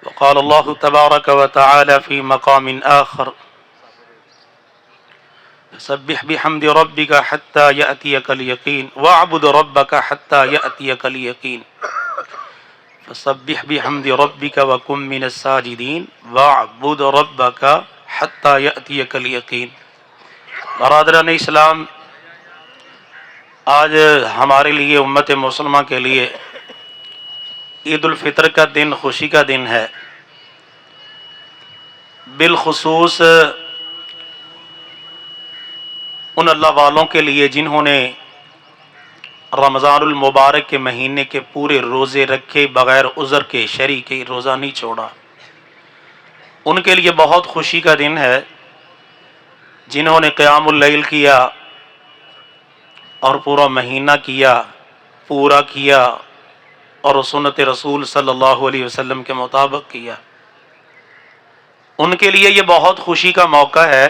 وقال الله تبارك وتعالى في مقام آخر فسبح بحمد ربك حتى يأتيك اليقين واعبد ربك حتى يأتيك اليقين فسبح بحمد ربك وكن من الساجدين واعبد ربك حتى يأتيك اليقين۔ برادران اسلام، آج ہمارے لیے امت مسلمہ کے لیے عید الفطر کا دن خوشی کا دن ہے۔ بالخصوص ان اللہ والوں کے لیے جنہوں نے رمضان المبارک کے مہینے کے پورے روزے رکھے، بغیر عذر کے شرعی کے روزہ نہیں چھوڑا، ان کے لیے بہت خوشی کا دن ہے۔ جنہوں نے قیام اللیل کیا اور پورا مہینہ کیا، پورا کیا اور سنت رسول صلی اللہ علیہ وسلم کے مطابق کیا، ان کے لیے یہ بہت خوشی کا موقع ہے۔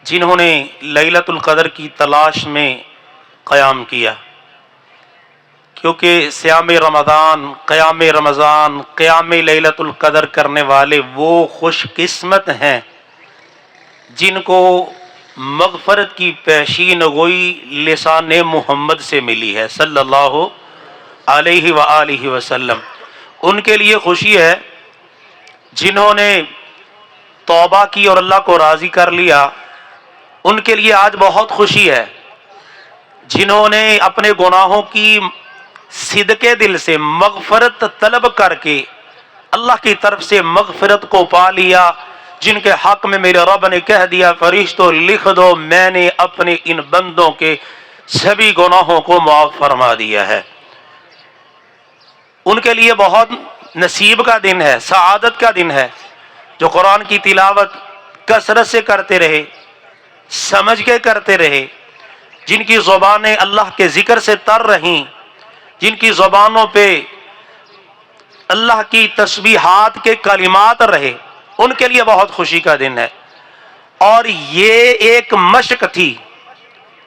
جنہوں نے لیلۃ القدر کی تلاش میں قیام کیا، کیونکہ صیام رمضان، قیام لیلۃ القدر کرنے والے وہ خوش قسمت ہیں جن کو مغفرت کی پیشین گوئی لسان محمد سے ملی ہے صلی اللہ علیہ وآلہ وسلم۔ ان کے لیے خوشی ہے جنہوں نے توبہ کی اور اللہ کو راضی کر لیا، ان کے لیے آج بہت خوشی ہے۔ جنہوں نے اپنے گناہوں کی صدقے دل سے مغفرت طلب کر کے اللہ کی طرف سے مغفرت کو پا لیا، جن کے حق میں میرے رب نے کہہ دیا فرشتوں لکھ دو میں نے اپنے ان بندوں کے سبھی گناہوں کو معاف فرما دیا ہے، ان کے لیے بہت نصیب کا دن ہے، سعادت کا دن ہے، جو قرآن کی تلاوت کثرت سے کرتے رہے، سمجھ کے کرتے رہے، جن کی زبانیں اللہ کے ذکر سے تر رہیں، جن کی زبانوں پہ اللہ کی تسبیحات کے کلمات رہے، ان کے لیے بہت خوشی کا دن ہے۔ اور یہ ایک مشق تھی،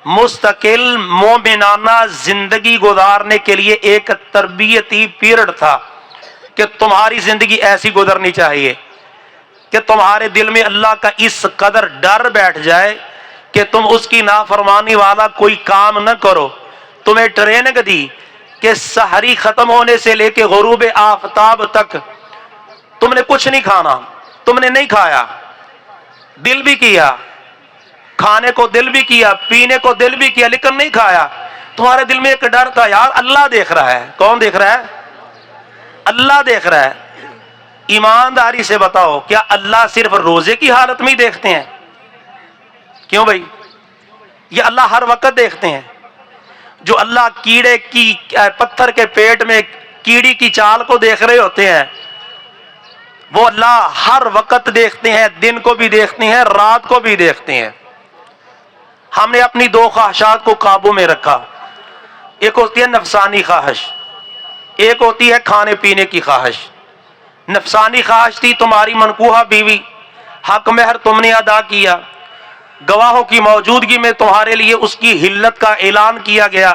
مستقل مومنانہ زندگی گزارنے کے لیے ایک تربیتی پیریڈ تھا کہ تمہاری زندگی ایسی گزرنی چاہیے کہ تمہارے دل میں اللہ کا اس قدر ڈر بیٹھ جائے کہ تم اس کی نافرمانی والا کوئی کام نہ کرو۔ تمہیں ٹریننگ دی کہ سحری ختم ہونے سے لے کے غروب آفتاب تک تم نے کچھ نہیں کھانا، تم نے نہیں کھایا، دل بھی کیا، کھانے کو دل بھی کیا، پینے کو دل بھی کیا، لیکن نہیں کھایا۔ تمہارے دل میں ایک ڈر تھا، یار اللہ دیکھ رہا ہے۔ کون دیکھ رہا ہے؟ اللہ دیکھ رہا ہے۔ ایمانداری سے بتاؤ، کیا اللہ صرف روزے کی حالت میں ہی دیکھتے ہیں؟ کیوں بھائی؟ یہ اللہ ہر وقت دیکھتے ہیں۔ جو اللہ کیڑے کی پتھر کے پیٹ میں کیڑی کی چال کو دیکھ رہے ہوتے ہیں، وہ اللہ ہر وقت دیکھتے ہیں، دن کو بھی دیکھتے ہیں، رات کو بھی دیکھتے ہیں۔ ہم نے اپنی دو خواہشات کو قابو میں رکھا، ایک ہوتی ہے نفسانی خواہش، ایک ہوتی ہے کھانے پینے کی خواہش۔ نفسانی خواہش تھی تمہاری منکوحہ بیوی، حق مہر تم نے ادا کیا، گواہوں کی موجودگی میں تمہارے لیے اس کی حلت کا اعلان کیا گیا،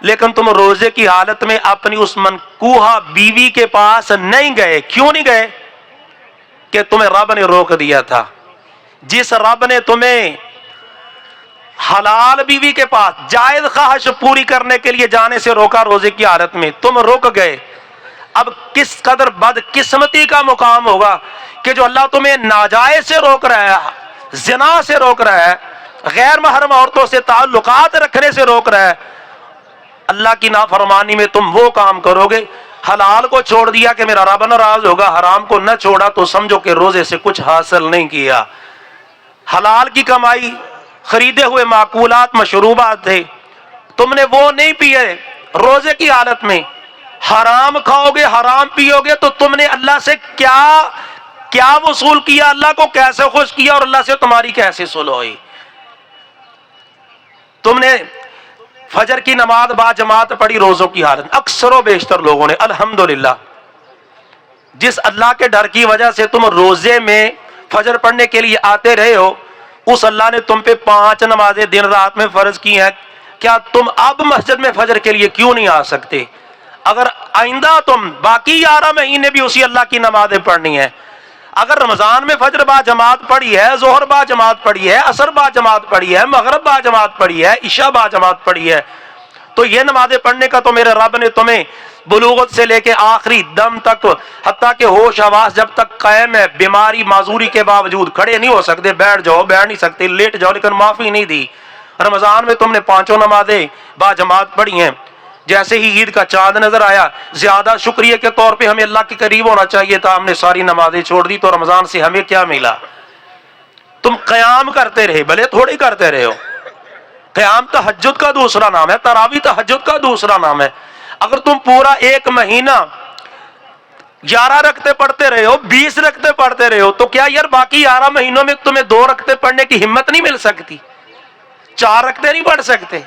لیکن تم روزے کی حالت میں اپنی اس منکوحہ بیوی کے پاس نہیں گئے۔ کیوں نہیں گئے؟ کہ تمہیں رب نے روک دیا تھا۔ جس رب نے تمہیں حلال بیوی کے پاس جائز خواہش پوری کرنے کے لیے جانے سے روکا روزے کی حالت میں، تم رک گئے۔ اب کس قدر بدقسمتی کا مقام ہوگا کہ جو اللہ تمہیں ناجائز سے روک رہا ہے، زنا سے روک رہا ہے، غیر محرم عورتوں سے تعلقات رکھنے سے روک رہا ہے، اللہ کی نافرمانی میں تم وہ کام کرو گے۔ حلال کو چھوڑ دیا کہ میرا رب ناراض ہوگا، حرام کو نہ چھوڑا تو سمجھو کہ روزے سے کچھ حاصل نہیں کیا۔ حلال کی کمائی، خریدے ہوئے معقولات مشروبات تھے، تم نے وہ نہیں پیے روزے کی حالت میں۔ حرام کھاؤ گے، حرام پیو گے تو تم نے اللہ سے کیا وصول کیا، اللہ کو کیسے خوش کیا اور اللہ سے تمہاری کیسے صلح ہوئی؟ تم نے فجر کی نماز با جماعت پڑھی روزوں کی حالت، اکثر و بیشتر لوگوں نے الحمدللہ۔ جس اللہ کے ڈر کی وجہ سے تم روزے میں فجر پڑھنے کے لیے آتے رہے ہو، اس اللہ نے تم پہ 5 نمازیں دن رات میں فرض کی ہیں، کیا تم اب مسجد میں فجر کے لیے کیوں نہیں آ سکتے؟ اگر آئندہ تم باقی 11 مہینے بھی اسی اللہ کی نمازیں پڑھنی ہے، اگر رمضان میں فجر با جماعت پڑھی ہے، ظہر با جماعت پڑھی ہے، عصر با جماعت پڑھی ہے، مغرب با جماعت پڑھی ہے، عشاء با جماعت پڑھی ہے، تو یہ نمازیں پڑھنے کا تو میرے رب نے تمہیں بلوغت سے لے کے آخری دم تک، حتیٰ کہ ہوش حواس جب تک قائم ہے، بیماری معذوری کے باوجود کھڑے نہیں ہو سکتے، بیٹھ جاؤ بیٹھ نہیں سکتے، لیٹ جاؤ، لیکن معافی نہیں دی۔ رمضان میں تم نے 5 نمازیں با جماعت پڑھی ہیں۔ جیسے ہی عید کا چاند نظر آیا، زیادہ شکریہ کے طور پہ ہمیں اللہ کے قریب ہونا چاہیے تھا، ہم نے ساری نمازیں چھوڑ دی، تو رمضان سے ہمیں کیا ملا؟ تم قیام کرتے رہے، بھلے تھوڑی کرتے رہے ہو۔ قیام تہجد کا دوسرا نام ہے، تراویح تہجد کا دوسرا نام ہے۔ اگر تم پورا 1 مہینہ 11 رکعتیں پڑھتے رہے ہو، 20 رکعتیں پڑھتے رہے ہو، تو کیا یار باقی 11 مہینوں میں تمہیں 2 رکعتیں پڑھنے کی ہمت نہیں مل سکتی؟ 4 رکعتیں نہیں پڑھ سکتے؟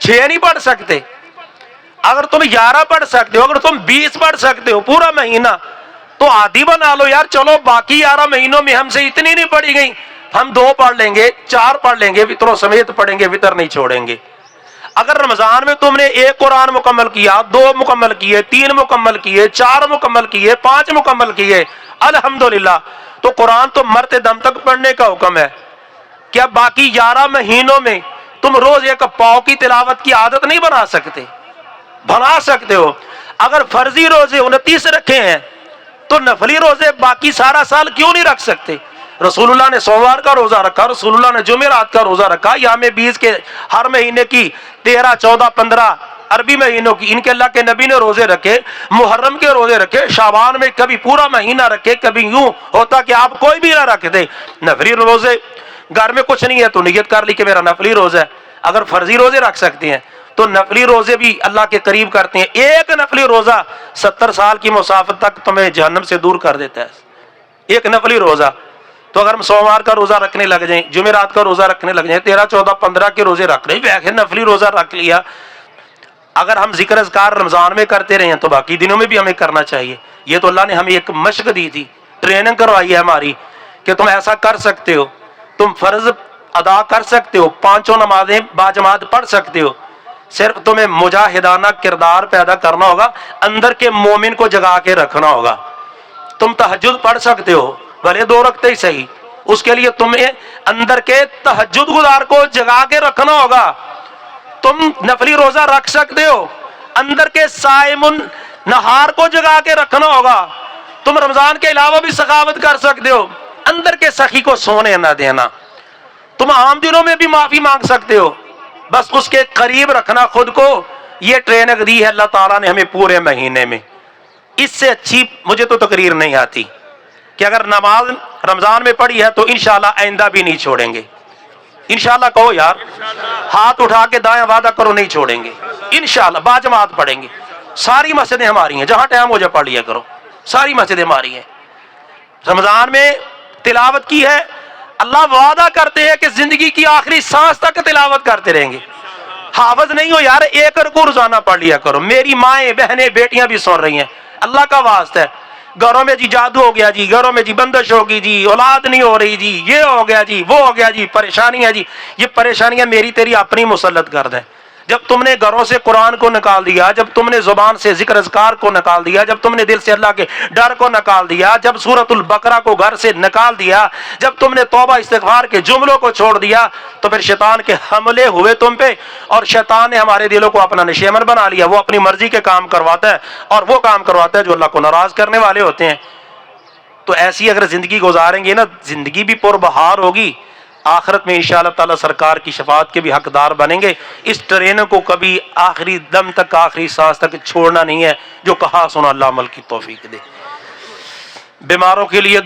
6 نہیں پڑھ سکتے؟ اگر تم 11 پڑھ سکتے ہو، اگر تم 20 پڑھ سکتے ہو پورا مہینہ، تو عادی بنا لو یار، چلو باقی 11 مہینوں میں ہم سے اتنی نہیں پڑھی گئی، ہم 2 پڑھ لیں گے، 4 پڑھ لیں گے، وطروں سمیت پڑھیں گے، وطر نہیں چھوڑیں گے۔ اگر رمضان میں تم نے 1 قرآن مکمل کیا، 2 مکمل کیے، 3 مکمل کیے، 4 مکمل کیے، 5 مکمل کیے، الحمدللہ، تو قرآن تو مرتے دم تک پڑھنے کا حکم ہے۔ کیا باقی 11 مہینوں میں تم روز 1 پاؤ کی تلاوت کی عادت نہیں بنا سکتے؟ بنا سکتے ہو۔ اگر فرضی روزے 29 رکھے ہیں تو نفلی روزے باقی سارا سال کیوں نہیں رکھ سکتے؟ رسول اللہ نے سوموار کا روزہ رکھا، رسول اللہ نے جمعرات کا روزہ رکھا، یام 20 کے ہر مہینے کی 13، 14، 15 عربی مہینوں کی ان کے اللہ کے نبی نے روزے رکھے، محرم کے روزے رکھے، شعبان میں کبھی پورا مہینہ رکھے، کبھی یوں ہوتا کہ آپ کوئی بھی نہ رکھتے۔ نفلی روزے گھر میں کچھ نہیں ہے تو نیت کر لی کہ میرا نفلی روزہ ہے۔ اگر فرضی روزے رکھ سکتے ہیں تو نفلی روزے بھی اللہ کے قریب کرتے ہیں۔ 1 نفلی روزہ 70 سال کی مسافت تک تمہیں جہنم سے دور کر دیتا ہے، 1 نفلی روزہ۔ تو اگر ہم سوموار کا روزہ رکھنے لگ جائیں، جمعرات کا روزہ رکھنے لگ جائیں، 13، 14، 15 کے روزے رکھ رہے ہیں، نفلی روزہ رکھ لیا، اگر ہم ذکر اذکار رمضان میں کرتے رہے ہیں تو باقی دنوں میں بھی ہمیں کرنا چاہیے۔ یہ تو اللہ نے ہمیں ایک مشق دی تھی، ٹریننگ کروائی ہے ہماری کہ تم ایسا کر سکتے ہو، تم فرض ادا کر سکتے ہو، 5 نمازیں باجماعت پڑھ سکتے ہو، صرف تمہیں مجاہدانہ کردار پیدا کرنا ہوگا، اندر کے مومن کو جگا کے رکھنا ہوگا۔ تم تہجد پڑھ سکتے ہو، بھلے 2 رکعتیں ہی صحیح، اس کے لیے تمہیں اندر کے تہجد گزار کو جگا کے رکھنا ہوگا۔ تم نفلی روزہ رکھ سکتے ہو، اندر کے صائم نہار کو جگا کے رکھنا ہوگا۔ تم رمضان کے علاوہ بھی سخاوت کر سکتے ہو، اندر کے سخی کو سونے نہ دینا۔ تم عام دنوں میں بھی معافی مانگ سکتے ہو، بس اس کے قریب رکھنا خود کو۔ یہ ٹریننگ دی ہے اللہ تعالیٰ نے ہمیں پورے مہینے میں، اس سے اچھی مجھے تو تقریر نہیں آتی کہ اگر نماز رمضان میں پڑھی ہے تو انشاءاللہ آئندہ بھی نہیں چھوڑیں گے۔ انشاءاللہ کہو یار، ہاتھ اٹھا کے دائیں وعدہ کرو نہیں چھوڑیں گے، انشاءاللہ باجماعت پڑھیں گے۔ ساری مسجدیں ہماری ہیں، جہاں ٹائم ہو جائے پڑھ لیا کرو، ساری مسجدیں ہماری ہیں۔ رمضان میں تلاوت کی ہے، اللہ وعدہ کرتے ہیں کہ زندگی کی آخری سانس تک تلاوت کرتے رہیں گے۔ حافظ نہیں ہو یار، 1 رکوع روزانہ پڑھ لیا کرو۔ میری مائیں بہنیں بیٹیاں بھی سن رہی ہیں، اللہ کا واسطہ ہے۔ گھروں میں جی جادو ہو گیا جی، گھروں میں جی بندش ہوگی جی، اولاد نہیں ہو رہی جی، یہ ہو گیا جی، وہ ہو گیا جی، پریشانی ہے جی، یہ پریشانیاں میری تیری اپنی مسلط کر دیں۔ جب تم نے گھروں سے قرآن کو نکال دیا، جب تم نے زبان سے ذکر اذکار کو نکال دیا، جب تم نے دل سے اللہ کے ڈر کو نکال دیا، جب سورۃ البقرہ کو گھر سے نکال دیا، جب تم نے توبہ استغفار کے جملوں کو چھوڑ دیا، تو پھر شیطان کے حملے ہوئے تم پہ، اور شیطان نے ہمارے دلوں کو اپنا نشیمن بنا لیا۔ وہ اپنی مرضی کے کام کرواتا ہے، اور وہ کام کرواتا ہے جو اللہ کو ناراض کرنے والے ہوتے ہیں۔ تو ایسی اگر زندگی گزاریں گے نا، زندگی بھی پربہار ہوگی، آخرت میں انشاءاللہ تعالی سرکار کی شفاعت کے بھی حقدار بنیں گے۔ اس ٹرین کو کبھی آخری دم تک، آخری سانس تک چھوڑنا نہیں ہے۔ جو کہا سنا اللہ عمل کی توفیق دے۔ بیماروں کے لیے